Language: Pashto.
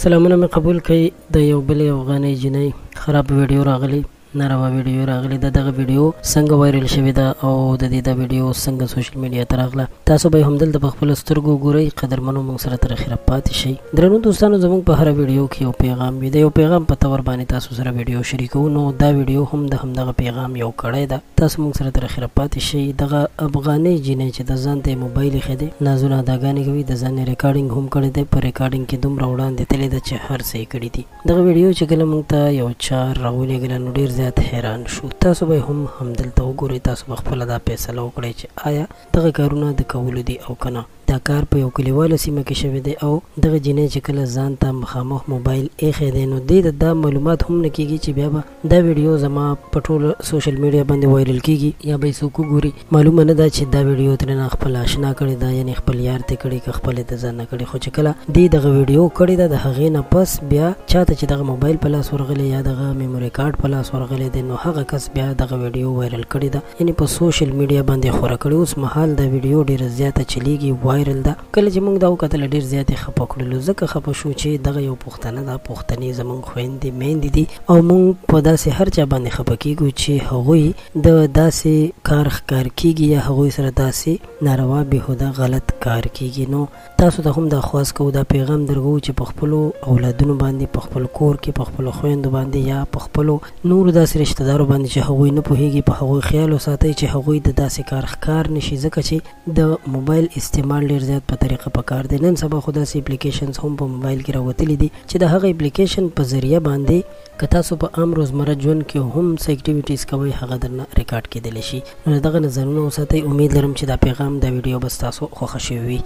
سلامونه مې قبول کړئ. د یو بلې افغانۍ جنۍ خراب ویډیو راغلی، ناروا ویډیو راغلی. دغه ویډیو څنګه وایرل شوې ده او د دې د ویډیو څنګه سوشل میډیا ته راغله، تاسو به همدلته په خپلو سترګو ګورئ. قدرمنو موږ سره تر اخره پاتې شئ. درنو دوستانو، زموږ په هره ویډیو کې یو پیغام وي. د یو پیغام په تور باندې تاسو سره ویډیو شریکو، نو دا ویډیو هم د همدغه پیغام یو کړی ده. تاسو موږ سره تر اخره پاتې شئ. دغه افغانۍ جنۍ چې د ځان ته موبایل ایښی دی، نازونه اداګانې کوي، د ځان ریکارډینګ هم کړی دی. په ریکارډینګ کې دومره وړاندې تللی ده چې هر څه یې کړي دي. دغه ویډیو چې کله موږ ته یو چا راولېږله نو ډېر زیات حیران شو. تاسو به هم همدلته وګورئ، تاسو به خپله دا فیصله وکړئ چې آیا دغه کارونه د کولو دي او که نه. دا کار په یو کلیواله سیمه کې شوی دی او دغه جنۍ چې کله ځان ته مخامخ موبایل ایښی دی، نو دې ته دا معلومات هم نه کېږي چې بیا به دا ویډیو زما په ټوله سوشل میډیا باندې وایرل کېږي یا به یې څوک وګوري. معلومه نه ده چې دا ویډیو ترېنه خپل اشنا کړې ده، یعنې خپل یار ته کړې که خپل د ځان نه کړې. خو چې کله دې دغه ویډیو کړې ده، د هغې نه پس بیا چاته چې دغه موبایل په لاس ورغلی یا دغه میموري کارډ په لاس ورغلی دی، نو هغه کس بیا دغه ویډیو وایرل کړې ده، یعنې په سوشل میډیا باندې خوره کړې. اوس مهال دا ویډیو ډېره زیاته چلیږي، وایرل ده. کله چې موږ دا وکتله ډېر زیات یې خفه کړلو، ځکه خفه شو چې دغه یو پښتنه ده، پښتنې زموږ خویندې میندې دي او موږ په داسې هر چا باندې خفه کېږو چې هغوی د داسې کار ښکار کېږي یا هغوی سره داسې ناروا بېهوده غلط کار کېږي. نو تاسو ته هم دا خواست کوو، دا پیغام درکوو چې په خپلو اولادونو باندې، په خپل کور کې، په خپلو خویندو باندې یا په خپلو نورو داسې رشته دارو باندې چې هغوی نه پوهېږي، په هغوی خیال وساتئ چې هغوی د داسې کار ښکار نه شي، ځکه چې د موبایل استعمال ډېر زیات په طریقه پکار دی. نن سبا خو داسې اپلیکیشنز هم په موبایل کې راوتلي دي چې د هغه اپلیکیشن په ذریعه باندې که تاسو په عام روزمره ژوند کې هم څه اکټیویټیز کوئ، هغه درنه ریکارډ کېدلی شي. نو دغه نظرونه وساتئ. امید لرم چې دا پیغام، دا ویډیو به ستاسو خوښه شوې وي.